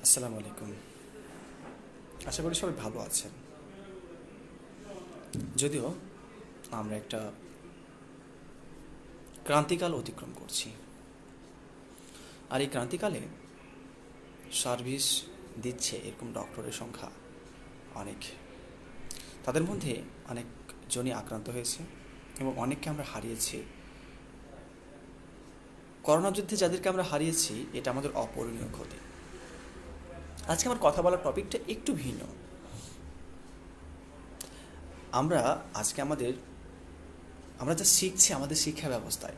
আসসালামু আলাইকুম। আশা করি সবাই ভালো আছেন। যদিও আমরা একটা ক্রান্তিকাল অতিক্রম করছি, আর এই ক্রান্তিকালে সার্ভিস দিচ্ছে এরকম ডক্টরের সংখ্যা অনেক। তাদের মধ্যে অনেকজনই আক্রান্ত হয়েছে এবং অনেককে আমরা হারিয়েছি। করোনা যুদ্ধে যাদেরকে আমরা হারিয়েছি, এটা আমাদের অপূরণীয় ক্ষতি। আজকে আমার কথা বলার টপিকটা একটু ভিন্ন। আমরা আজকে আমরা যা শিখছি আমাদের শিক্ষা ব্যবস্থায়,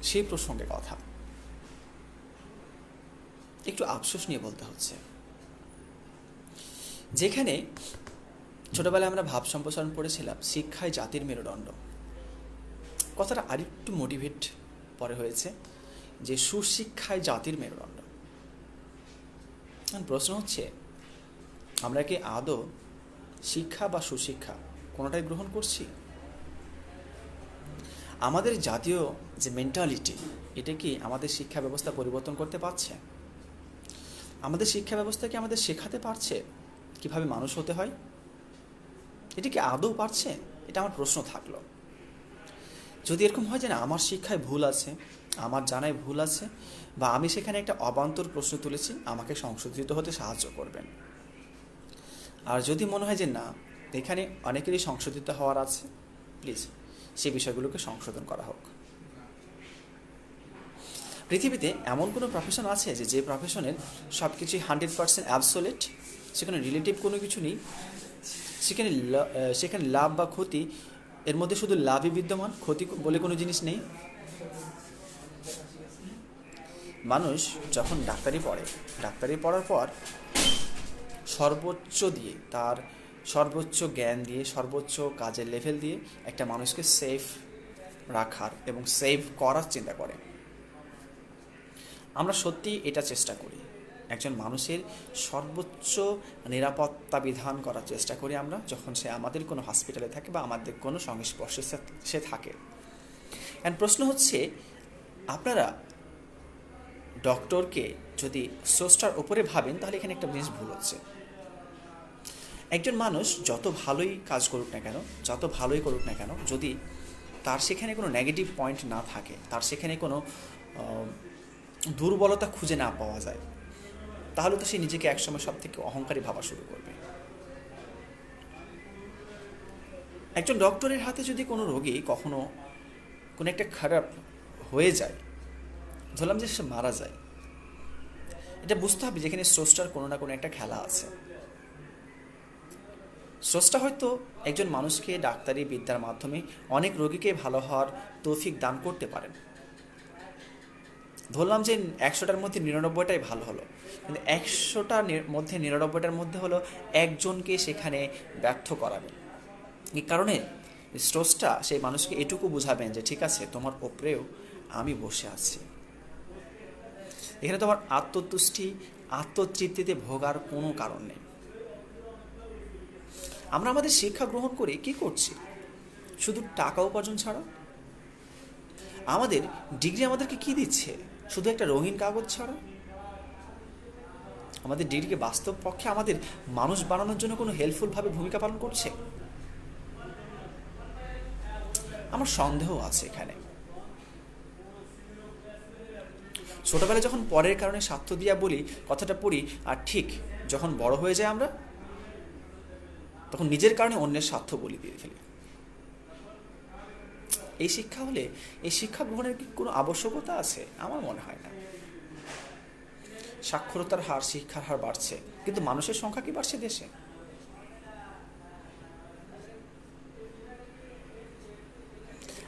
সেই প্রসঙ্গে কথা একটু আফসোস নিয়ে বলতে হচ্ছে। যেখানে ছোটবেলায় আমরা ভাব সম্প্রসারণ পড়েছিলাম, শিক্ষাই জাতির মেরুদণ্ড, কথাটা আরেকটু মোটিভেট পরে হয়েছে যে সুশিক্ষায় জাতির মেরুদণ্ড। এখন প্রশ্ন হচ্ছে, আমরা কি আদৌ শিক্ষা বা সুশিক্ষা কোনোটাই গ্রহণ করছি? আমাদের জাতীয় যে মেন্টালিটি, এটা কি আমাদের শিক্ষা ব্যবস্থা পরিবর্তন করতে পারছে? আমাদের শিক্ষা ব্যবস্থা কি আমাদের শেখাতে পারছে কিভাবে মানুষ হতে হয়? এটা কি আদৌ পারছে? এটা আমার প্রশ্ন থাকলো। যদি এরকম হয় যে না, আমার শিক্ষায় ভুল আছে, আমার জানায় ভুল আছে, বা আমি সেখানে একটা অবান্তর প্রশ্ন তুলেছি, আমাকে সংশোধিত হতে সাহায্য করবেন। আর যদি মনে হয় যে না, এখানে অনেকেরই সংশোধিত হওয়ার আছে, প্লিজ সেই বিষয়গুলোকে সংশোধন করা হোক। পৃথিবীতে এমন কোনো প্রফেশন আছে যে প্রফেশনের সব কিছুই 100% অ্যাবসোলেট, সেখানে রিলেটিভ কোনো কিছু নেই, সেখানে লাভ বা ক্ষতি, এর মধ্যে শুধু লাভই বিদ্যমান, ক্ষতি বলে কোনো জিনিস নেই? মানুষ যখন ডাক্তারি পড়ার পর সর্বোচ্চ দিয়ে, তার সর্বোচ্চ জ্ঞান দিয়ে, সর্বোচ্চ কাজের লেভেল দিয়ে একটা মানুষকে সেফ রাখার এবং সেভ করার চিন্তা করে। আমরা সত্যি এটা চেষ্টা করি, একজন মানুষের সর্বোচ্চ নিরাপত্তা বিধান করার চেষ্টা করি আমরা, যখন সে আমাদের কোনো হসপিটালে থাকে বা আমাদের কোনো সংস্পর্শে সে থাকে। অ্যান্ড প্রশ্ন হচ্ছে, আপনারা ডক্টরকে যদি স্রষ্টার ওপরে ভাবেন, তাহলে এখানে একটা জিনিস ভুল হচ্ছে। একজন মানুষ যত ভালোই কাজ করুক না কেন, যত ভালোই করুক না কেন, যদি তার সেখানে কোনো নেগেটিভ পয়েন্ট না থাকে, তার সেখানে কোনো দুর্বলতা খুঁজে না পাওয়া যায়, তাহলে তো সে নিজেকে একসময় সব থেকে অহংকারী ভাবা শুরু করবে। একজন ডক্টরের হাতে যদি কোনো রোগী কখনো কোনো একটা খারাপ হয়ে যায়, ধরলাম যে সে মারা যায়, এটা বুঝতে হবে যেখানে স্রষ্টার কোনো না কোনো একটা খেলা আছে। স্রষ্টা হয়তো একজন মানুষকে ডাক্তারি বিদ্যার মাধ্যমে অনেক রোগীকে ভালো হওয়ার তৌফিক দান করতে পারেন। ধরলাম যে 100টার মধ্যে 99টাই ভালো হলো, কিন্তু 100টার মধ্যে 99টার মধ্যে হলো একজনকে সেখানে ব্যর্থ করাবেন। এই কারণে স্রষ্টা সেই মানুষকে এটুকু বুঝাবেন যে ঠিক আছে, তোমার ওপরেও আমি বসে আছি, এখানে তোমার আত্মতুষ্টি, আত্মতৃপ্তিতে ভোগার কোনো কারণ নেই। আমরা আমাদের শিক্ষা গ্রহণ করে কি করছি? শুধু টাকা উপার্জন ছাড়া। আমাদের ডিগ্রি আমাদেরকে কি দিচ্ছে? শুধু একটা রঙিন কাগজ ছাড়া। আমাদের ডিগ্রিকে বাস্তব পক্ষে আমাদের মানুষ বানানোর জন্য কোনো হেল্পফুলভাবে ভূমিকা পালন করছে? আমার সন্দেহ আছে এখানে। ছোটবেলায় যখন পরের কারণে স্বার্থ দিয়া বলি কথাটা পড়ি, আর ঠিক যখন বড় হয়ে যায় আমরা, তখন নিজের কারণে অন্যের স্বার্থ বলি দিয়ে ফেলি। এই শিক্ষা হলে এই শিক্ষা গ্রহণের কি কোনো আবশ্যকতা আছে? আমার মনে হয় না। সাক্ষরতার হার, শিক্ষার হার বাড়ছে, কিন্তু মানুষের সংখ্যা কি বাড়ছে দেশে?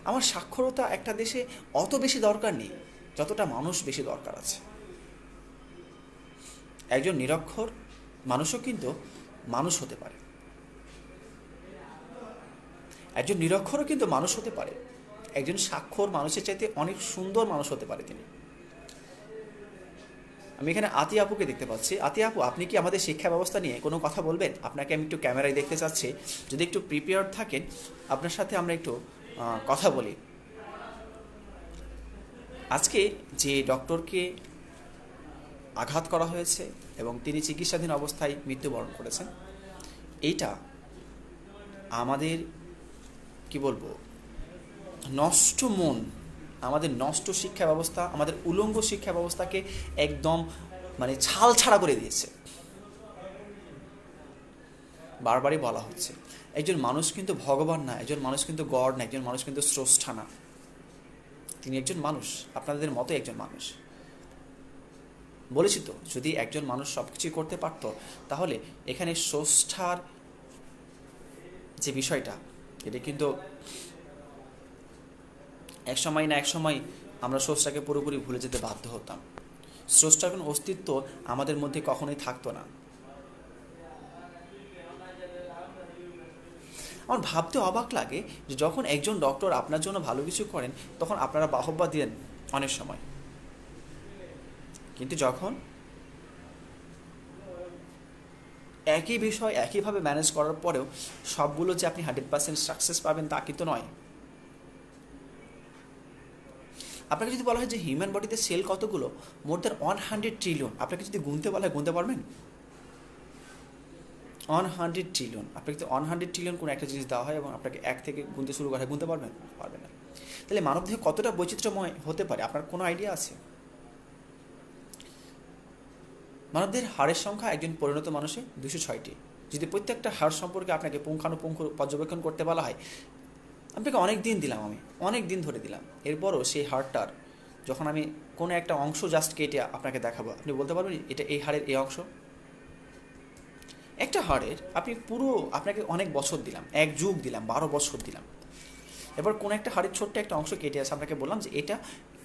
আমার সাক্ষরতা একটা দেশে অত বেশি দরকার নেই যতটা মানুষ বেশি দরকার আছে। একজন নিরক্ষর মানুষও কিন্তু মানুষ হতে পারে, একজন নিরক্ষরও কিন্তু মানুষ হতে পারে, একজন স্বাক্ষর মানুষের চাইতে অনেক সুন্দর মানুষ হতে পারে তিনি। আমি এখানে আতি আপুকে দেখতে পাচ্ছি। আতি আপু, আপনি কি আমাদের শিক্ষা ব্যবস্থা নিয়ে কোনো কথা বলবেন? আপনাকে আমি একটু ক্যামেরায় দেখতে চাচ্ছি, যদি একটু প্রিপেয়ার্ড থাকেন আপনার সাথে আমরা একটু কথা বলি। আজকে যে ডক্টরকে আঘাত করা হয়েছে এবং তিনি চিকিৎসাধীন অবস্থায় মৃত্যুবরণ করেছেন। এইটা আমাদের কি বলবো, নষ্ট মন, আমাদের নষ্ট শিক্ষা ব্যবস্থা, আমাদের উলঙ্গ শিক্ষা ব্যবস্থাকে একদম মানে ছাড়া করে দিয়েছে। বারবারই বলা হচ্ছে একজন মানুষ কিন্তু ভগবান না, একজন মানুষ কিন্তু গড না, একজন মানুষ কিন্তু স্রষ্টা না, তিনি একজন মানুষ, আপনাদের মতো একজন মানুষ। বলেছি তো, যদি একজন মানুষ সব কিছুই করতে পারত, তাহলে এখানে স্রষ্টার যে বিষয়টা, এটা কিন্তু এক সময় না এক সময় আমরা স্রষ্টাকে পুরোপুরি ভুলে যেতে বাধ্য হতাম। স্রষ্টার কোনো অস্তিত্ব আমাদের মধ্যে কখনোই থাকতো না। আমার ভাবতে অবাক লাগে যে যখন একজন ডক্টর আপনার জন্য ভালো কিছু করেন, তখন আপনারা বাহবা দেন অনেক সময়, কিন্তু যখন একই বিষয় একইভাবে ম্যানেজ করার পরেও সবগুলো যে আপনি 100% সাকসেস পাবেন তা কিন্তু নয়। আপনাকে যদি বলা হয় যে হিউম্যান বডিতে সেল কতগুলো, মোর দ্যান 100 ট্রিলিয়ন, আপনাকে যদি গুনতে বলা হয় গুনতে পারবেন? 100 ট্রিলিয়ন, আপনাকে যদি 100 ট্রিলিয়ন কোনো একটা জিনিস দেওয়া হয় এবং আপনাকে 1 থেকে গুনতে শুরু করা হয়, গুনতে পারবেন? পারবেন না। তাহলে মানবদেহ কতটা বৈচিত্র্যময় হতে পারে, আপনার কোনো আইডিয়া আছে? মানবদেহের হাড়ের সংখ্যা একজন পরিণত মানুষের 206টি। যদি প্রত্যেকটা হাড় সম্পর্কে আপনাকে পুঙ্খানুপুঙ্খ পর্যবেক্ষণ করতে বলা হয়, আপনাকে অনেক দিন দিলাম, আমি অনেক দিন ধরে দিলাম, এরপরও সেই হাড়টার যখন আমি কোনো একটা অংশ জাস্ট কেটে আপনাকে দেখাবো, আপনি বলতে পারবেন এটা এই হাড়ের এই অংশ? একটা হাড়ের আপনি পুরো, আপনাকে অনেক বছর দিলাম, 1 যুগ দিলাম, 12 বছর দিলাম, এবার কোন একটা হাড়ের ছোট্ট একটা অংশ কেটে আছে, আপনাকে বললাম যে এটা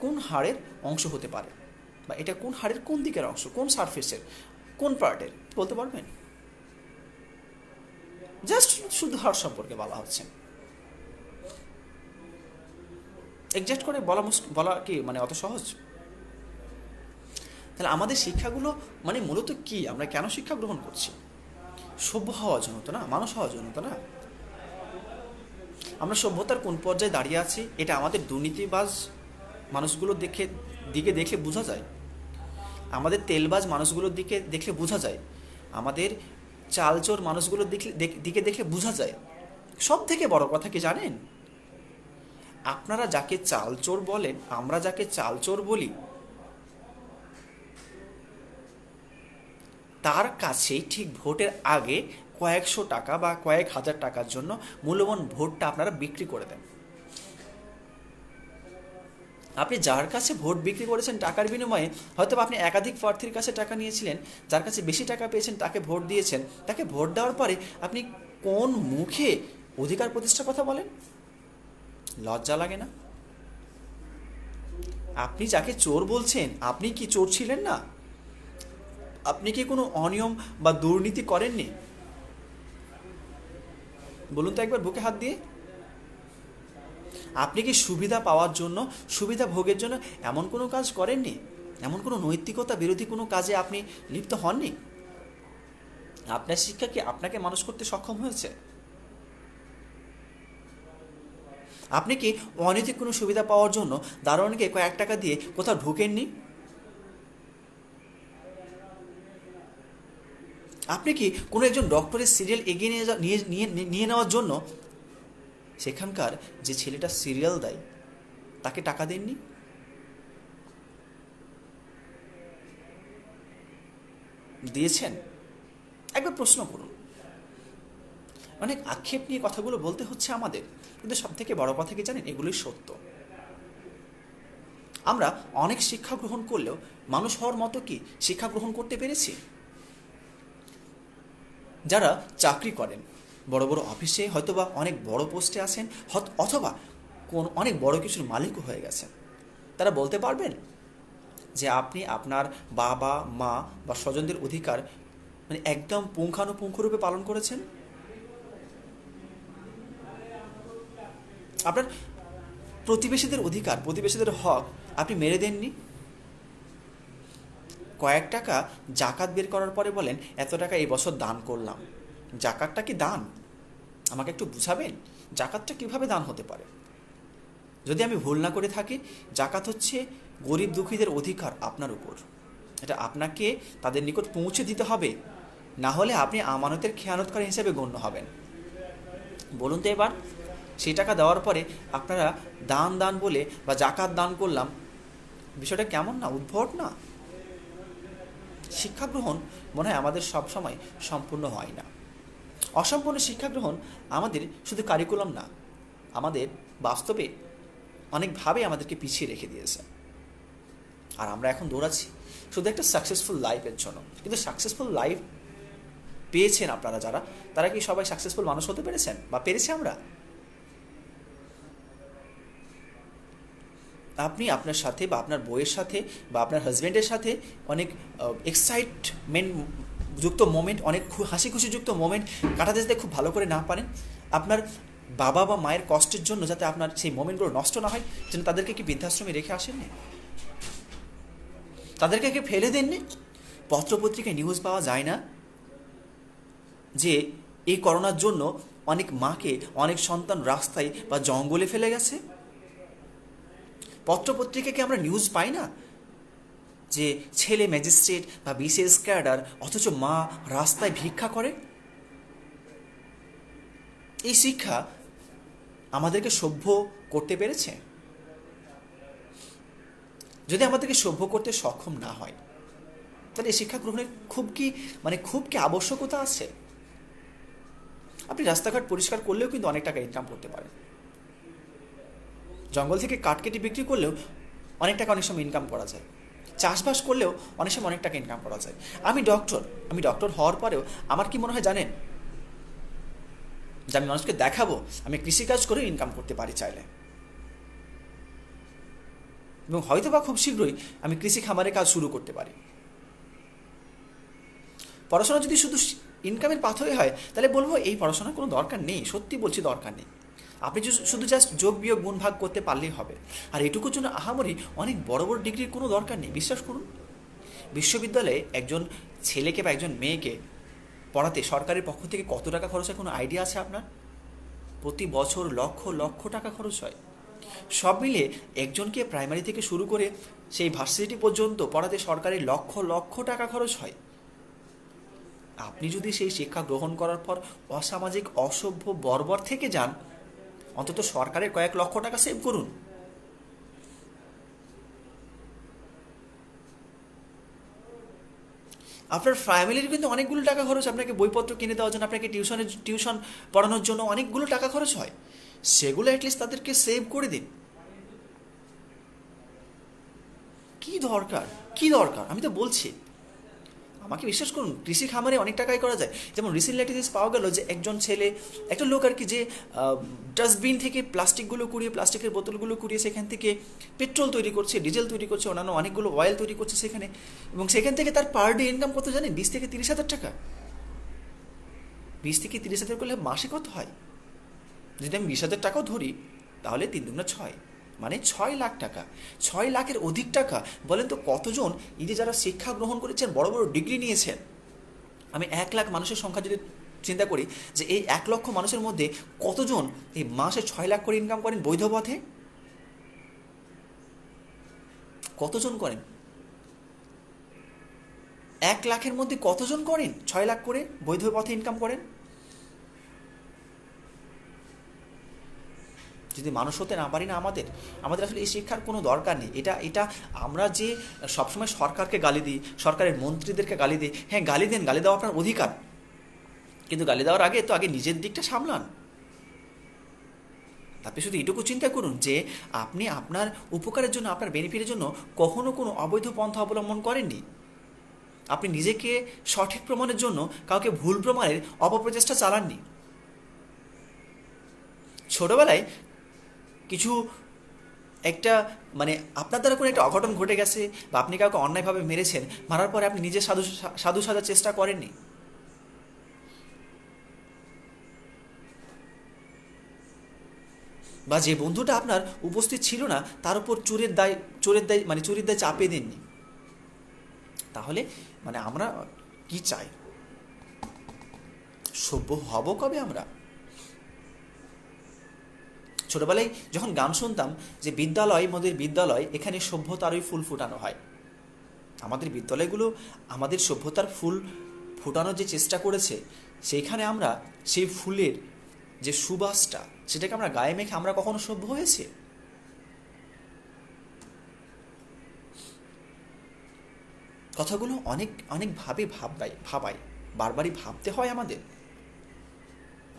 কোন হাড়ের অংশ হতে পারে, বা এটা কোন হাড়ের কোন দিকের অংশ, কোন সারফেসের কোন পার্টের, বলতে পারবেন? জাস্ট শুধু হাড় সম্পর্কে বলা হচ্ছে, এক্সাক্ট করে বলা কি মানে অত সহজ? তাহলে আমাদের শিক্ষাগুলো মানে মূলত কি, আমরা কেন শিক্ষা গ্রহণ করছি? সভ্য হওয়ার জন্য তো না, মানুষ হওয়ার জন্য তো না। আমরা সভ্যতার কোন পর্যায়ে দাঁড়িয়ে আছি, এটা আমাদের দুর্নীতিবাজ মানুষগুলোর দিকে দেখলে বোঝা যায়, আমাদের তেলবাজ মানুষগুলোর দিকে দেখলে বোঝা যায়, আমাদের চালচোর মানুষগুলোর দিকে দেখলে বোঝা যায়। সব থেকে বড় কথা কি জানেন? আপনারা যাকে চালচোর বলেন, আমরা যাকে চালচোর বলি, তার কাছেই ঠিক ভোটের আগে কয়েকশো টাকা বা কয়েক হাজার টাকার জন্য মূল্যবান ভোটটা আপনারা বিক্রি করে দেন। আপনি যার কাছে ভোট বিক্রি করেছেন টাকার বিনিময়ে, হয়তো আপনি একাধিক প্রার্থীর কাছে টাকা নিয়েছিলেন, যার কাছে বেশি টাকা পেয়েছেন তাকে ভোট দিয়েছেন, তাকে ভোট দেওয়ার পরে আপনি কোন মুখে অধিকার প্রতিষ্ঠার কথা বলেন? লজ্জা লাগে না? আপনি যাকে চোর বলছেন, আপনি কি চোর ছিলেন না? আপনি কি কোনো অনিয়ম বা দুর্নীতি করেননি? বলুন তো একবার বুকে হাত দিয়ে। আপনি কি সুবিধা পাওয়ার জন্য, সুবিধা ভোগের জন্য এমন কোনো কাজ করেননি? এমন কোনো নৈতিকতা বিরোধী কোনো কাজে আপনি লিপ্ত হননি? আপনার শিক্ষা কি আপনাকে মানুষ করতে সক্ষম হয়েছে? আপনি কি অনৈতিক কোনো সুবিধা পাওয়ার জন্য দারোয়ানকে কয়েক টাকা দিয়ে কোথাও ঢুকেননি? আপনি কি কোনো একজন ডক্টরের সিরিয়াল এগিয়ে নিয়ে নেওয়ার জন্য সেখানকার যে ছেলেটা সিরিয়াল দেয় তাকে টাকা দেননি? দিয়েছেন? একবার প্রশ্ন করুন। অনেক আক্ষেপ নিয়ে কথাগুলো বলতে হচ্ছে আমাদের, কিন্তু সব থেকে বড় কথা কি জানেন? এগুলোই সত্য। আমরা অনেক শিক্ষা গ্রহণ করলেও মানুষ হওয়ার মতো কি শিক্ষা গ্রহণ করতে পেরেছি? যারা চাকরি করেন, বড় বড় অফিসে হয়তোবা অনেক বড় পোস্টে আছেন, অথবা অনেক বড় কিছুর মালিকও হয়ে গেছেন, তারা বলতে পারবেন যে আপনি আপনার বাবা মা বা স্বজনদের অধিকার মানে একদম পুঙ্খানুপুঙ্খরূপে পালন করেছেন? আপনার প্রতিবেশীদের অধিকার, প্রতিবেশীদের হক আপনি মেরে দেননি? কয়েক টাকা জাকাত বের করার পরে বলেন এত টাকা এই বছর দান করলাম। জাকাতটা কি দান? আমাকে একটু বুঝাবেন জাকাতটা কিভাবে দান হতে পারে? যদি আমি ভুল না করে থাকি, জাকাত হচ্ছে গরিব দুঃখীদের অধিকার আপনার উপর, এটা আপনাকে তাদের নিকট পৌঁছে দিতে হবে, না হলে আপনি আমানতের খেয়ানতকারী হিসেবে গণ্য হবেন। বলুন তো এবার, সেই টাকা দেওয়ার পরে আপনারা দান বলে বা জাকাত দান করলাম, বিষয়টা কেমন না, উদ্ভট না? শিক্ষা গ্রহণ মনে হয় আমাদের সব সময় সম্পূর্ণ হয় না। অসম্পূর্ণ শিক্ষা গ্রহণ আমাদের শুধু কারিকুলাম না, আমাদের বাস্তবে অনেকভাবে আমাদেরকে পিছিয়ে রেখে দিয়েছে। আর আমরা এখন দৌড়াচ্ছি শুধু একটা সাকসেসফুল লাইফের জন্য। কিন্তু সাকসেসফুল লাইফ পেয়েছেন আপনারা যারা, তারা কি সবাই সাকসেসফুল মানুষ হতে পেরেছেন বা পেরেছি আমরা? আপনি আপনার সাথে বা আপনার বউয়ের সাথে বা আপনার হাজব্যান্ডের সাথে অনেক এক্সাইটমেন্ট যুক্ত মোমেন্ট, অনেক হাসি খুশিযুক্ত মোমেন্ট কাটাতে যাতে খুব ভালো করে না পারেন, আপনার বাবা বা মায়ের কষ্টের জন্য যাতে আপনার সেই মোমেন্টগুলো নষ্ট না হয়, যেন তাদেরকে কি বৃদ্ধাশ্রমে রেখে আসেননি? তাদেরকে কি ফেলে দেননি? পত্রপত্রিকায় নিউজ পাওয়া যায় না যে এই করোনার জন্য অনেক মাকে, অনেক সন্তান রাস্তায় বা জঙ্গলে ফেলে গেছে? পত্রপত্রিকাকে আমরা নিউজ পাই না যে ছেলে ম্যাজিস্ট্রেট বা বিসিএস ক্যাডার, অথচ মা রাস্তায় ভিক্ষা করে? এই শিক্ষা আমাদেরকে সভ্য করতে পেরেছে? যদি আমাদেরকে সভ্য করতে সক্ষম না হয়, তাহলে এই শিক্ষা গ্রহণের খুব কি আবশ্যকতা আছে? আপনি রাস্তাঘাট পরিষ্কার করলেও কিন্তু অনেক টাকা ইনকাম করতে পারেন। জঙ্গল থেকে কাঠ কেটে বিক্রি করলেও অনেক টাকা অনেক সময় ইনকাম করা যায়। চাষবাস করলেও অনেক সময় অনেক টাকা ইনকাম করা যায়। আমি ডক্টর হওয়ার পরেও আমার কি মনে হয় জানেন, যে আমি মানুষকে দেখাবো আমি কৃষিকাজ করে ইনকাম করতে পারি চাইলে, এবং হয়তো বা খুব শীঘ্রই আমি কৃষি খামারের কাজ শুরু করতে পারি। পড়াশোনা যদি শুধু ইনকামের পাথরে হয়, তাহলে বলবো এই পড়াশোনার কোনো দরকার নেই। সত্যি বলছি, দরকার নেই। আপনি শুধু জাস্ট যোগ বিয়োগ গুণ ভাগ করতে পারলেই হবে। আর এটুকুর জন্য আহামরি অনেক বড় বড় ডিগ্রির কোনো দরকার নেই। বিশ্বাস করুন, বিশ্ববিদ্যালয়ে একজন ছেলেকে বা একজন মেয়েকে পড়াতে সরকারের পক্ষ থেকে কত টাকা খরচ হয় কোনো আইডিয়া আছে আপনার? প্রতি বছর লক্ষ লক্ষ টাকা খরচ হয়। সব মিলে একজনকে প্রাইমারি থেকে শুরু করে সেই ভার্সিটি পর্যন্ত পড়াতে সরকারের লক্ষ লক্ষ টাকা খরচ হয়। আপনি যদি সেই শিক্ষা গ্রহণ করার পর অসামাজিক, অসভ্য, বর্বর থেকে যান, অন্তত সরকারের কয়েক লক্ষ টাকা সেভ করুন। আপনার ফ্যামিলির কিন্তু অনেকগুলো টাকা খরচ, আপনাকে বইপত্র কিনে দেওয়ার জন্য, আপনাকে টিউশন পড়ানোর জন্য অনেকগুলো টাকা খরচ হয়। সেগুলো অ্যাটলিস্ট তাদেরকে সেভ করে দিন। কি দরকার আমি তো বলছি। আমাকে বিশ্বাস করুন, কৃষি খামারে অনেক টাকাই করা যায়। যেমন রিসেন্টলি একটা জিনিস পাওয়া গেল যে একটা লোক আর কি, যে ডাস্টবিন থেকে প্লাস্টিকের বোতলগুলো কুড়িয়ে সেখান থেকে পেট্রোল তৈরি করছে, ডিজেল তৈরি করছে, অন্যান্য অনেকগুলো অয়েল তৈরি করছে সেখানে, এবং সেখান থেকে তার পার ডে ইনকাম কত জানেন? 20 থেকে 30 হাজার টাকা। 20 থেকে 30 হাজার করলে মাসে কত হয়? যদি আমি 20,000 টাকাও ধরি, তাহলে 3 দুগুণে 6, মানে 6 লাখ টাকা। 6 লাখের অধিক টাকা। বলেন তো কতজন এই যে যারা শিক্ষা গ্রহণ করেছেন, বড় বড় ডিগ্রি নিয়েছেন, আমি 1 লাখ মানুষের সংখ্যা যদি চিন্তা করি, যে এই 1 লক্ষ মানুষের মধ্যে কতজন এই মাসে 6 লাখ করে ইনকাম করেন বৈধ পথে? কতজন করেন? 1 লাখের মধ্যে কতজন করেন 6 লাখ করে বৈধ পথে ইনকাম করেন? যদি মানুষ হতে না পারি না আমাদের আসলে এই শিক্ষার কোনো দরকার নেই। এটা আমরা যে সবসময় সরকারকে গালি দিই, সরকারের মন্ত্রীদেরকে গালি দিই, হ্যাঁ গালি দেন, গালি দেওয়া আপনার অধিকার, কিন্তু গালি দেওয়ার আগে নিজের দিকটা সামলান। আপনি শুধু এটুকু চিন্তা করুন যে আপনি আপনার উপকারের জন্য, আপনার বেনিফিটের জন্য কখনো কোনো অবৈধ পন্থা অবলম্বন করেননি। আপনি নিজেকে সঠিক প্রমাণের জন্য কাউকে ভুল প্রমাণের অপপ্রচেষ্টা চালাননি। ছোটবেলায় কিছু একটা আপনার দ্বারা কোনো একটা অঘটন ঘটে গেছে, বা আপনি কাউকে অন্যায়ভাবে মেরেছেন, মারার পরে আপনি নিজে সাধু সাজার চেষ্টা করেননি। বা যে বন্ধুটা আপনার উপস্থিত ছিল না, তার উপর চুরির দায় চাপিয়ে দেননি। তাহলে আমরা কি চাই? সভ্য হব কবে আমরা? ছোটবেলায় যখন গান শুনতাম যে বিদ্যালয় মোদের বিদ্যালয়, এখানে সভ্যতারই ফুল ফুটানো হয়, আমাদের বিদ্যালয়গুলো আমাদের সভ্যতার ফুল ফোটানোর যে চেষ্টা করেছে, সেইখানে আমরা সেই ফুলের যে সুবাসটা, সেটাকে আমরা গায়ে মেখে আমরা কখনো সভ্য হয়েছে? কথাগুলো অনেক অনেকভাবে ভাবাই, বারবারই ভাবতে হয় আমাদের।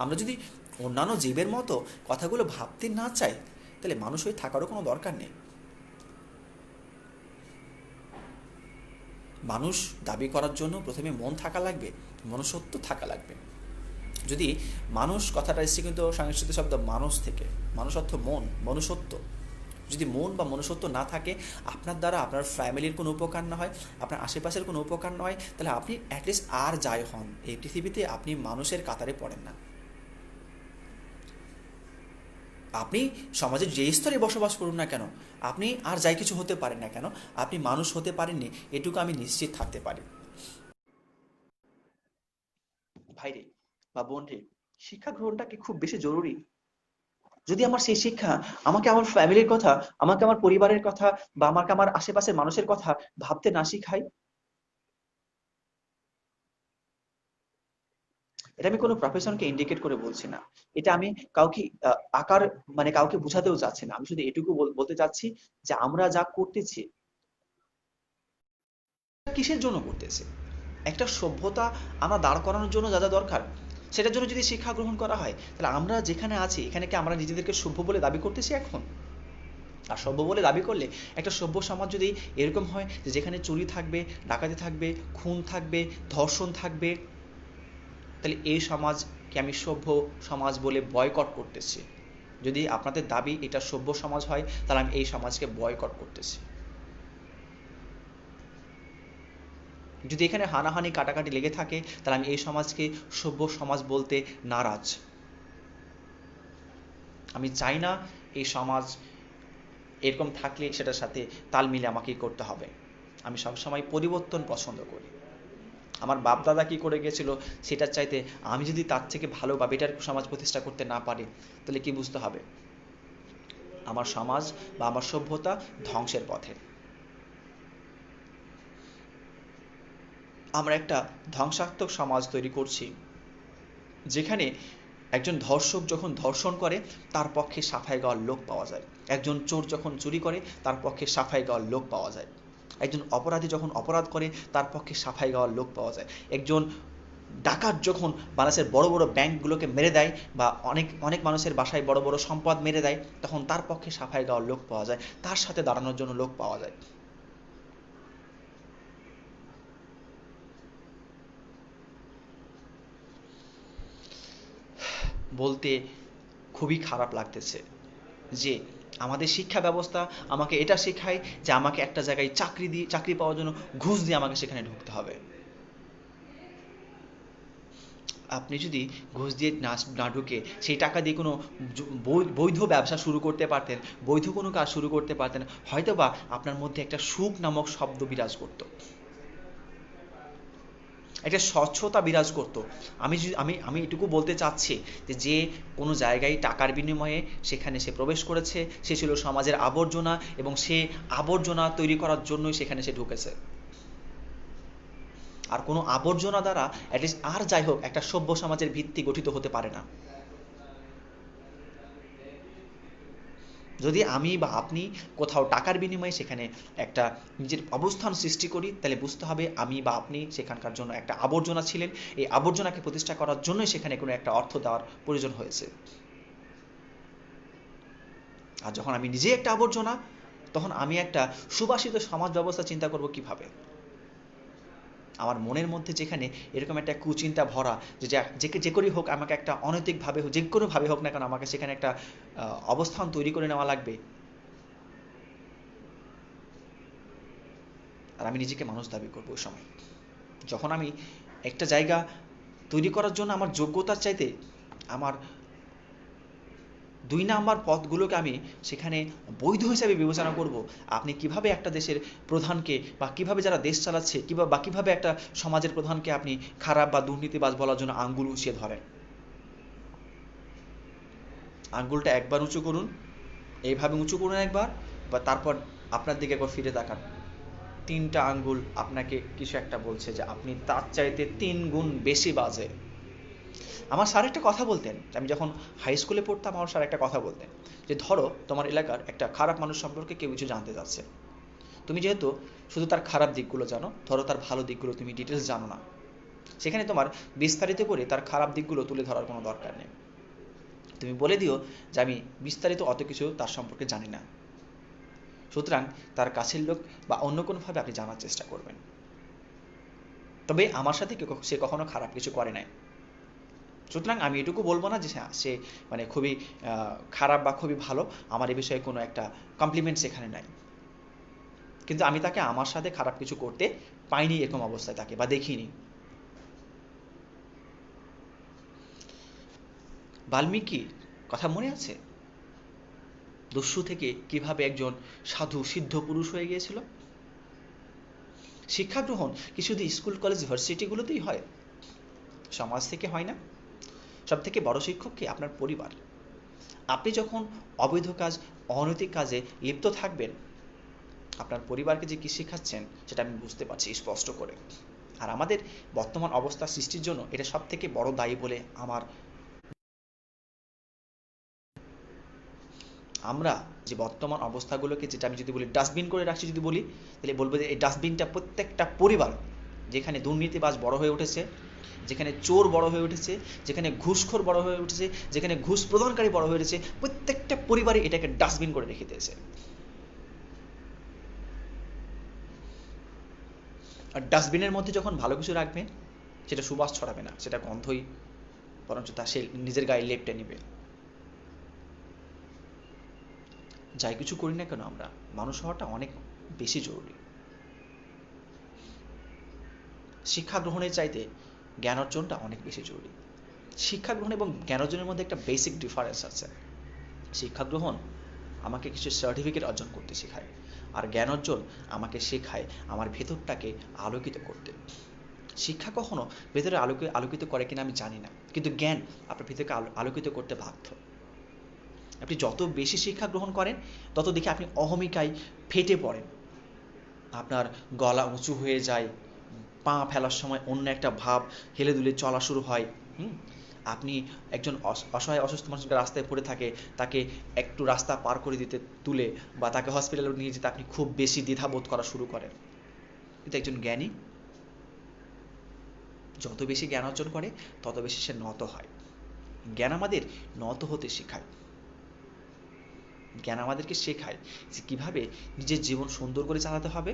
আমরা যদি অন্যান্য জীবের মতো কথাগুলো ভাবতে না চাই, তাহলে মানুষ হয়ে থাকারও কোনো দরকার নেই। মানুষ দাবি করার জন্য প্রথমে মন থাকা লাগবে, মনুষ্যত্ব থাকা লাগবে। যদি মানুষ কথাটা এসেছে কিন্তু সংস্কৃত শব্দ মানুষ থেকে, মানুষ অর্থ মন, মনুষ্যত্ব। যদি মন বা মনুষ্যত্ব না থাকে, আপনার দ্বারা আপনার ফ্যামিলির কোনো উপকার না হয়, আপনার আশেপাশের কোনো উপকার না হয়, তাহলে আপনি অ্যাটলিস্ট আর যাই হন এই পৃথিবীতে, আপনি মানুষের কাতারে পড়েন না। আপনি সমাজের যে স্তরে বসবাস করুন না কেন, আপনি আর যাই কিছু হতে পারেন না কেন, আপনি মানুষ হতে পারেননি, এটুকু আমি নিশ্চিত থাকতে পারি। ভাইরে বা বোন রে, শিক্ষা গ্রহণটা কি খুব বেশি জরুরি? যদি আমার সেই শিক্ষা আমাকে আমার ফ্যামিলির কথা, আমাকে আমার পরিবারের কথা, বা আমাকে আমার আশেপাশের মানুষের কথা ভাবতে না শিখায়, এটা আমি কোনো প্রফেশনকে ইন্ডিকেট করে বলছি না। এটা আমি কাউকে আকার মানে কাউকে বোঝাতেও চাচ্ছি না। আমি শুধু এটুকু বলতে চাচ্ছি যে আমরা যা করতেছি কিসের জন্য করতেছি। একটা সভ্যতা আমরা দাঁড় করানোর জন্য যা যা দরকার, সেটার জন্য যদি শিক্ষা গ্রহণ করা হয়, তাহলে আমরা যেখানে আছি এখানে কি আমরা নিজেদেরকে সভ্য বলে দাবি করতেছি এখন? আর সভ্য বলে দাবি করলে, একটা সভ্য সমাজ যদি এরকম হয় যে যেখানে চুরি থাকবে, ডাকাতি থাকবে, খুন থাকবে, ধর্ষণ থাকবে, তাহলে এই সমাজকে আমি সভ্য সমাজ বলে বয়কট করতেছি। যদি আপনাদের দাবি এটা সভ্য সমাজ হয়, তাহলে আমি এই সমাজকে বয়কট করতেছি। যদি এখানে হানাহানি কাটাকাটি লেগে থাকে, তাহলে আমি এই সমাজকে সভ্য সমাজ বলতে নারাজ। আমি চাই না এই সমাজ এরকম থাকলে সেটার সাথে তাল মিলে আমাকেই করতে হবে। আমি সবসময় পরিবর্তন পছন্দ করি। আমার বাপ দাদা কি করে গেছিল, সেটার চাইতে আমি যদি তার থেকে ভালো বা বেটার সমাজ প্রতিষ্ঠা করতে না পারি, তাহলে কি বুঝতে হবে? আমার সমাজ বা আমার সভ্যতা ধ্বংসের পথে। আমরা একটা ধ্বংসাত্মক সমাজ তৈরি করছি, যেখানে একজন ধর্ষক যখন ধর্ষণ করে, তার পক্ষে সাফাই গাওয়ার লোক পাওয়া যায়। একজন চোর যখন চুরি করে, তার পক্ষে সাফাই গাওয়ার লোক পাওয়া যায়। একজন অপরাধী যখন অপরাধ করে, তার পক্ষে সাফাই গাওয়ার লোক পাওয়া যায়। একজন ডাকাত যখন বাংলাদেশের বড় বড় ব্যাংকগুলোকে মেরে দেয়, বা অনেক অনেক মানুষের বাসায় বড় বড় সম্পদ মেরে দেয়, তখন তার পক্ষে সাফাই গাওয়ার লোক পাওয়া যায়, তার সাথে দাঁড়ানোর জন্য লোক পাওয়া যায়। বলতে খুবই খারাপ লাগতেছে যে আমাদের শিক্ষা ব্যবস্থা আমাকে এটা শেখায় যে আমাকে একটা জায়গায় চাকরি পাওয়ার জন্য ঘুষ দিয়ে আমাকে সেখানে ঢুকতে হবে। আপনি যদি ঘুষ দিয়ে না ঢুকে সেই টাকা দিয়ে কোনো বৈধ ব্যবসা শুরু করতে পারতেন, বৈধ কোনো কাজ শুরু করতে পারতেন, হয়তোবা আপনার মধ্যে একটা সুখ নামক শব্দ বিরাজ করত, একটা স্বচ্ছতা বিরাজ করত। আমি এটুকু বলতে চাচ্ছি যে যে কোনো জায়গায় টাকার বিনিময়ে সেখানে সে প্রবেশ করেছে, সে ছিল সমাজের আবর্জনা, এবং সে আবর্জনা তৈরি করার জন্যই সেখানে সে ঢুকেছে। আর কোনো আবর্জনা দ্বারা অ্যাটলিস্ট আর যাই হোক একটা সভ্য সমাজের ভিত্তি গঠিত হতে পারে না। যদি আমি বা আপনি কোথাও টাকার বিনিময়ে সেখানে একটা নিজের অবস্থান সৃষ্টি করি, তাহলে বুঝতে হবে আমি বা আপনি সেখানকার জন্য একটা আবর্জনা ছিলেন। এই আবর্জনাকে প্রতিষ্ঠা করার জন্যই সেখানে কোনো একটা অর্থ দেওয়ার প্রয়োজন হয়েছে। আর যখন আমি নিজে একটা আবর্জনা, তখন আমি একটা সুবাসিত সমাজ ব্যবস্থা চিন্তা করব কিভাবে? আমার মনের মধ্যে যেখানে এরকম একটা কুচিন্তা ভরা, যে করেই হোক আমাকে একটা অনৈতিকভাবে হোক, যে কোনোভাবে হোক না কেন, আমাকে সেখানে একটা অবস্থান তৈরি করে নেওয়া লাগবে। আর আমি নিজেকে মানুষ দাবি করবো ওই সময়, যখন আমি একটা জায়গা তৈরি করার জন্য আমার যোগ্যতার চাইতে আমার ২ নাম্বার পথগুলোকে আমি সেখানে বৈধ হিসাবে বিবেচনা করব। আপনি কিভাবে একটা দেশের প্রধানকে, বা কিভাবে যারা দেশ চালাচ্ছে, বা কিভাবে একটা সমাজের প্রধানকে আপনি খারাপ বা দুর্নীতিবাজ বলার জন্য আঙ্গুল উঁচিয়ে ধরেন? আঙ্গুলটা একবার উঁচু করুন, এইভাবে উঁচু করুন একবার, বা তারপর আপনার দিকে একবার ফিরে তাকান। 3টা আঙ্গুল আপনাকে কিছু একটা বলছে যে আপনি তার চাইতে 3 গুণ বেশি বাজে। আমার স্যার একটা কথা বলতেন, আমি যখন হাই স্কুলে পড়তাম আমার স্যার একটা কথা বলতেন যে ধরো তোমার এলাকার একটা খারাপ মানুষ সম্পর্কে কেউ কিছু জানতে চাচ্ছে, তুমি যেহেতু শুধু তার খারাপ দিকগুলো জানো, ধরো তার ভালো দিকগুলো তুমি ডিটেলস জানো না, সেখানে তোমার বিস্তারিত করে তার খারাপ দিকগুলো তুলে ধরার কোনো দরকার নেই। তুমি বলে দিও যে আমি বিস্তারিত অত কিছু তার সম্পর্কে জানি না, সুতরাং তার কাছের লোক বা অন্য কোনোভাবে আপনি জানার চেষ্টা করবেন। তবে আমার সাথে সে কখনো খারাপ কিছু করে নাই, সুতরাং আমি এটুকু বলবো না যে সে মানে খুবই খারাপ বা খুবই ভালো, আমার এ বিষয়ে কোনো একটা কমপ্লিমেন্ট সেখানে নাই। কিন্তু আমি তাকে আমার সাথে খারাপ কিছু করতে পাইনি এরকম অবস্থায় তাকে, বা দেখিনি। বাল্মীকি কথা মনে আছে? দস্যু থেকে কিভাবে একজন সাধু সিদ্ধ পুরুষ হয়ে গিয়েছিল। শিক্ষা গ্রহণ কি শুধু স্কুল কলেজ ভার্সিটিগুলোতেই হয়? সমাজ থেকে হয় না? সব থেকে বড় শিক্ষক কি? আপনার পরিবার। আপনি যখন অবৈধ কাজ, অনৈতিক কাজে লিপ্ত থাকবেন, আপনার পরিবারকে যে কী শেখাচ্ছেন সেটা আমি বুঝতে পারছি স্পষ্ট করে। আর আমাদের বর্তমান অবস্থা সৃষ্টির জন্য এটা সব থেকে বড় দায়ী বলে আমার। আমরা যে বর্তমান অবস্থাগুলোকে, যেটা আমি যদি বলি ডাস্টবিন করে রাখছি, যদি বলি তাহলে বলবো যে এই ডাস্টবিনটা প্রত্যেকটা পরিবার, যেখানে দুর্নীতিবাজ বড় হয়ে উঠেছে, যেখানে চোর বড় হয়ে উঠেছে, যেখানে ঘুষখোর বড় হয়ে উঠেছে, যেখানে ঘুষ প্রদানকারী বড় হয়ে উঠেছে, প্রত্যেকটা পরিবারে এটাকে ডাস্টবিন করে রেখে দিয়েছে। আর ডাস্টবিনের মধ্যে যখন ভালো কিছু রাখবেন, সেটা সুবাস ছড়াবে না, সেটা গন্ধই বরঞ্চ তা সে নিজের গায়ে লেপটে নেবে। যাই কিছু করি না কেন আমরা, মানুষ হওয়াটা অনেক বেশি জরুরি। শিক্ষা গ্রহণের চাইতে জ্ঞান অর্জনটা অনেক বেশি জরুরি। শিক্ষা গ্রহণ এবং জ্ঞান অর্জনের মধ্যে একটা বেসিক ডিফারেন্স আছে। শিক্ষা গ্রহণ আমাকে কিছু সার্টিফিকেট অর্জন করতে শেখায়, আর জ্ঞান অর্জন আমাকে শেখায় আমার ভেতরটাকে আলোকিত করতে। শিক্ষা কখনো ভেতরে আলোকিত করে কিনা আমি জানি না, কিন্তু জ্ঞান আপনার ভেতরকে আলোকিত করতে বাধ্য। আপনি যত বেশি শিক্ষা গ্রহণ করেন, তত দেখে আপনি অহমিকায় ফেটে পড়েন, আপনার গলা উঁচু হয়ে যায়, পা ফেলার সময় অন্য একটা ভাব, হেলে দুলে চলা শুরু হয়। আপনি একজন অসহায় অসুস্থ মানুষকে রাস্তায় পড়ে থাকে, তাকে একটু রাস্তা পার করে দিতে তুলে বা তাকে হসপিটালে নিয়ে যেতে আপনি খুব বেশি দ্বিধাবোধ করা শুরু করেন। কিন্তু একজন জ্ঞানী যত বেশি জ্ঞান অর্জন করে, তত বেশি সে নত হয়। জ্ঞান আমাদের নত হতে শেখায়। জ্ঞান আমাদেরকে শেখায় যে কীভাবে নিজের জীবন সুন্দর করে চালাতে হবে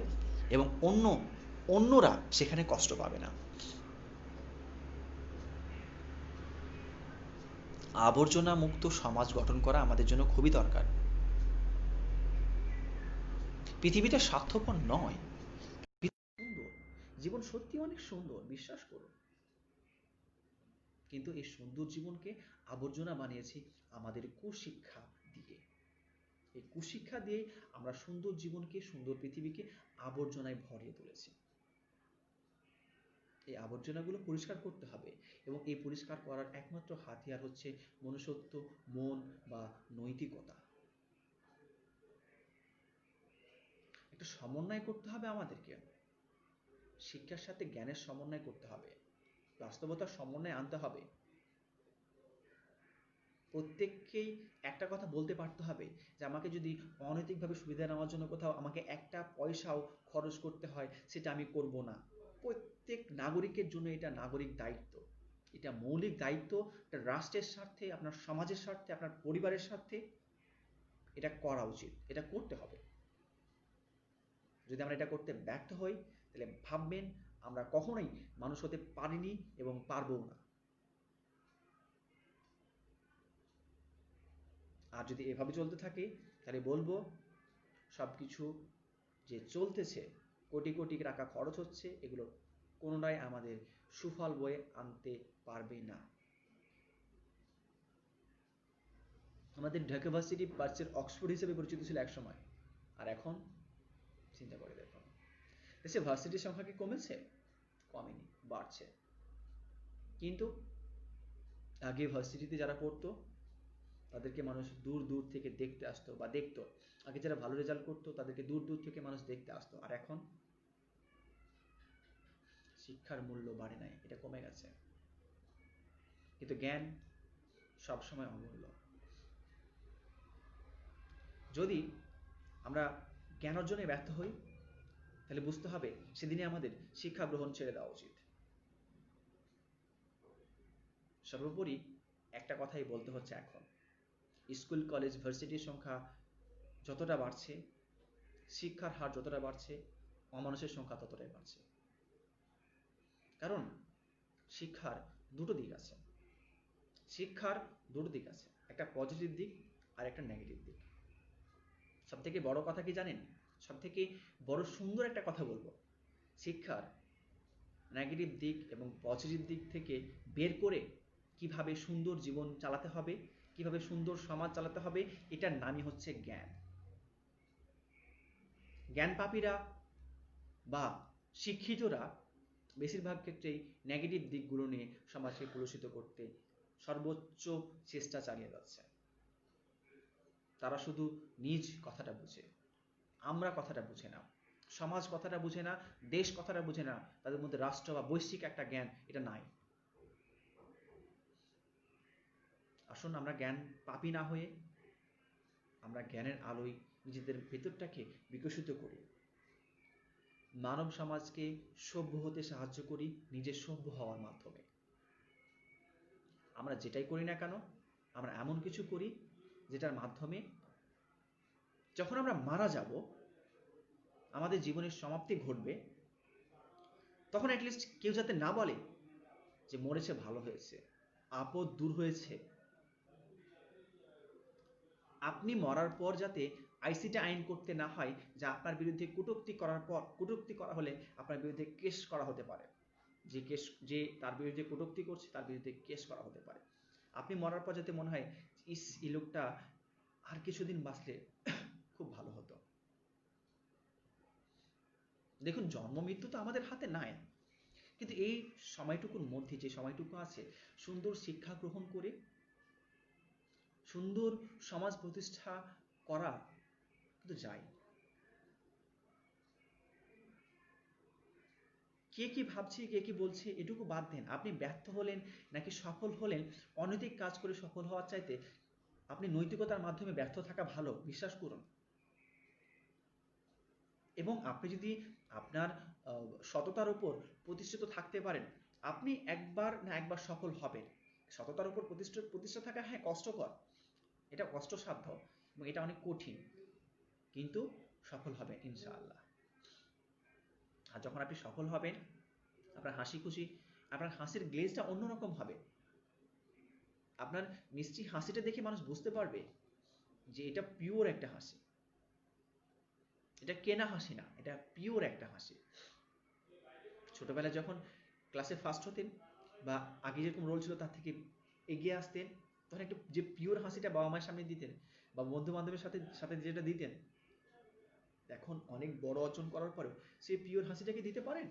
এবং অন্যরা সেখানে কষ্ট পাবে না। আবর্জনা মুক্ত সমাজ গঠন করা আমাদের জন্য খুবই দরকার। পৃথিবীটা স্বার্থপর নয়, সুন্দর, জীবন সত্যি অনেক সুন্দর, বিশ্বাস করুন। কিন্তু এই সুন্দর জীবনকে আবর্জনা বানিয়েছি আমাদের কুশিক্ষা দিয়ে। এই কুশিক্ষা দিয়ে আমরা সুন্দর জীবনকে, সুন্দর পৃথিবীকে আবর্জনায় ভরিয়ে তুলেছি। এই আবর্জনাগুলো পরিষ্কার করতে হবে, এবং এই পরিষ্কার করার একমাত্র হাতিয়ার হচ্ছে মনুষ্যত্ব, মন বা নৈতিকতা। একটা সমন্বয় করতে হবে আমাদেরকে, শিক্ষার সাথে জ্ঞানের সমন্বয় করতে হবে, বাস্তবতার সমন্বয় আনতে হবে। প্রত্যেককেই একটা কথা বলতে পারতে হবে যে আমাকে যদি অনৈতিকভাবে সুবিধা নেওয়ার জন্য কোথাও আমাকে একটা পয়সাও খরচ করতে হয়, সেটা আমি করব না। প্রত্যেক নাগরিকের জন্য এটা নাগরিক দায়িত্ব, এটা মৌলিক দায়িত্ব। এটা রাষ্ট্রের স্বার্থে, আপনার সমাজের স্বার্থে, আপনার পরিবারের স্বার্থে এটা করা উচিত, এটা করতে হবে। যদি আমরা এটা করতে ব্যর্থ হই, তাহলে ভাববেন আমরা কখনোই মানুষ হতে পারিনি এবং পারবও না। আর যদি এভাবে চলতে থাকে, তাহলে বলবো সব কিছু যে চলতেছে, কোটি কোটি টাকা খরচ হচ্ছে, এগুলো কোনোটাই আমাদের সুফল বয়ে আনতে পারবে না। আমাদের ঢাকা ভার্সিটি পার্সের অক্সফোর্ড হিসেবে পরিচিত ছিল একসময়, আর এখন চিন্তা করে দেখুন, দেশে ভার্সিটির সংখ্যা কি কমেছে? কমেনি, বাড়ছে। কিন্তু আগে ভার্সিটিতে যারা পড়তো তাদেরকে মানুষ দূর দূর থেকে দেখতে আসতো বা দেখতো। আগে যারা ভালো রেজাল্ট করতো তাদেরকে দূর দূর থেকে মানুষ দেখতে আসতো, আর এখন শিক্ষার মূল্য বাড়ে নাই, এটা কমে গেছে। কিন্তু জ্ঞান সবসময় অমূল্য। যদি আমরা জ্ঞান অর্জনে ব্যর্থ হই, তাহলে বুঝতে হবে সেদিনে আমাদের শিক্ষা গ্রহণ ছেড়ে দেওয়া উচিত। সর্বোপরি একটা কথাই বলতে হচ্ছে, এখন স্কুল, কলেজ, ভার্সিটির সংখ্যা যতটা বাড়ছে, শিক্ষার হার যতটা বাড়ছে, অমানুষের সংখ্যা ততটাই বাড়ছে। কারণ শিক্ষার দুটো দিক আছে। শিক্ষার দুটো দিক আছে, একটা পজিটিভ দিক আর একটা নেগেটিভ দিক। সব থেকে বড় কথা কি জানেন? সব থেকে বড় সুন্দর একটা কথা বলবো, শিক্ষার নেগেটিভ দিক এবং পজিটিভ দিক থেকে বের করে কিভাবে সুন্দর জীবন চালাতে হবে, কিভাবে সুন্দর সমাজ চালাতে হবে, এটার নামই হচ্ছে জ্ঞান। জ্ঞানপাপীরা বা শিক্ষিতরা বেশিরভাগ ক্ষেত্রেই নেগেটিভ দিকগুলো নিয়ে সমাজকে কলুষিত করতে সর্বোচ্চ চেষ্টা চালিয়ে যাচ্ছে। তারা শুধু নিজ কথাটা বুঝে, আমরা কথাটা বুঝে না, সমাজ কথাটা বুঝে না, দেশ কথাটা বুঝে না, তাদের মধ্যে রাষ্ট্র বা বৈশ্বিক একটা জ্ঞান এটা নাই। আসুন আমরা জ্ঞান পাপী না হয়ে আমরা জ্ঞানের আলোয় নিজেদের ভেতরটাকে বিকশিত করি, মানব সমাজকে সভ্য হতে সাহায্য করি নিজের সভ্য হওয়ার মাধ্যমে। আমরা যেটাই করি না কেন, আমরা এমন কিছু করি যেটার মাধ্যমে যখন আমরা মারা যাব, আমাদের জীবনের সমাপ্তি ঘটবে, তখন অ্যাটলিস্ট কেউ যাতে না বলে যে মরেছে ভালো হয়েছে, আপদ দূর হয়েছে। আপনি মরার পর যাতে আইসিটা আইন করতে না হয় যে আপনার বিরুদ্ধে কটূক্তি করার পর, কটূক্তি করা হলে আপনার বিরুদ্ধে কেস করা হতে পারে, যে তার বিরুদ্ধে কটূক্তি করছে তার বিরুদ্ধে কেস করা হতে পারে। আপনি মরার পর যাতে মনে হয় এই লোকটা আর কিছুদিন বাঁচলে খুব ভালো হতো। দেখুন, জন্ম মৃত্যু তো আমাদের হাতে নাই, কিন্তু এই সময়টুকুর মধ্যে যে সময়টুকু আছে, সুন্দর শিক্ষা গ্রহণ করে সুন্দর সমাজ প্রতিষ্ঠা করা কিন্তু যায়। কে কি ভাবছে, কে কি বলছে, এটুকু বাদ দেন। আপনি ব্যর্থ হলেন নাকি সফল হলেন, অনৈতিক কাজ করে সফল হওয়ার চাইতে আপনি নৈতিকতার মাধ্যমে ব্যর্থ থাকা ভালো, বিশ্বাস করুন। এবং আপনি যদি আপনার সততার উপর প্রতিষ্ঠিত থাকতে পারেন, আপনি একবার না একবার সফল হবেন। সততার উপর প্রতিষ্ঠা থাকা, হ্যাঁ কষ্টকর, এটা কষ্টসাধ্য এবং এটা অনেক কঠিন, কিন্তু সফল হবেন ইনশাআল্লাহ। আর যখন আপনি সফল হবেন, আপনার হাসি খুশি, আপনার হাসির গ্লেজটা অন্যরকম হবে। আপনার মিষ্টি হাসিটা দেখে মানুষ বুঝতে পারবে যে এটা পিওর একটা হাসি, এটা কেনা হাসি না, এটা পিওর একটা হাসি। ছোটবেলায় যখন ক্লাসে ফার্স্ট হতেন বা আগে যেরকম রোল ছিল তার থেকে এগিয়ে আসতেন, তখন একটু যে পিওর হাসিটা বাবা মায়ের সামনে দিতেন বা বন্ধু বান্ধবের সাথে যেটা দিতেন, এখন অনেক বড় অর্জন করার পরেও সেই পিওর হাসিটাকে দিতে পারেন?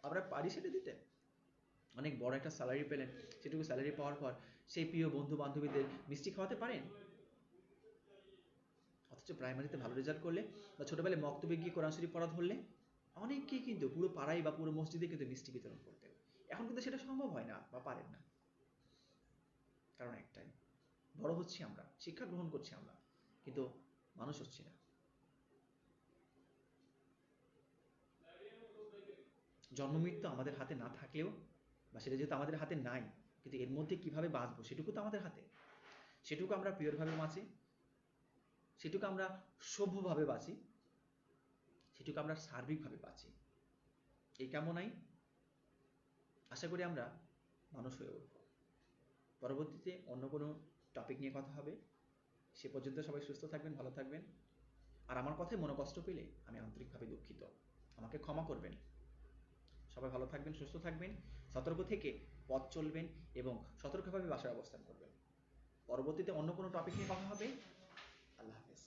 আমরা পারি সেটা দিতে? অনেক বড় একটা স্যালারি পেলেন, সেটুকু স্যালারি পাওয়ার পর সেই প্রিয় বন্ধু বান্ধবীদের মিষ্টি খাওয়াতে পারেন? অথচ প্রাইমারিতে ভালো রেজাল্ট করলে বা ছোটবেলায় মক্তবে গিয়ে কোরআন শরীফ পড়া ধরলে অনেককেই কিন্তু পুরো পাড়ায় বা পুরো মসজিদে কিন্তু মিষ্টি বিতরণ করতেন। এখন কিন্তু সেটা সম্ভব হয় না বা পারেন না। কারণ একটাই, বড় হচ্ছি আমরা, শিক্ষা গ্রহণ করছি আমরা, কিন্তু মানুষ হচ্ছি না। জন্মমৃত্যু আমাদের হাতে না থাকলেও, বা সেটা যেহেতু আমাদের হাতে নাই, কিন্তু এর মধ্যে কিভাবে বাঁচবো সেটুকু তো আমাদের হাতে। সেটুকু আমরা পিওরভাবে বাঁচি, সেটুকু আমরা সভ্যভাবে বাঁচি, সেটুকু আমরা সার্বিকভাবে বাঁচি। এই কামনাই আশা করি আমরা মানুষ হয়ে উঠব। পরবর্তীতে অন্য কোনো টপিক নিয়ে কথা হবে। সে পর্যন্ত সবাই সুস্থ থাকবেন, ভালো থাকবেন। আর আমার কথায় মনোকষ্ট পেলে আমি আন্তরিকভাবে দুঃখিত, আমাকে ক্ষমা করবেন। সবাই ভালো থাকবেন, সুস্থ থাকবেন, সতর্ক থেকে পথ চলবেন এবং সতর্কভাবে বাসায় অবস্থান করবেন। পরবর্তীতে অন্য কোনো টপিক নিয়ে কথা হবে। আল্লাহ হাফেজ।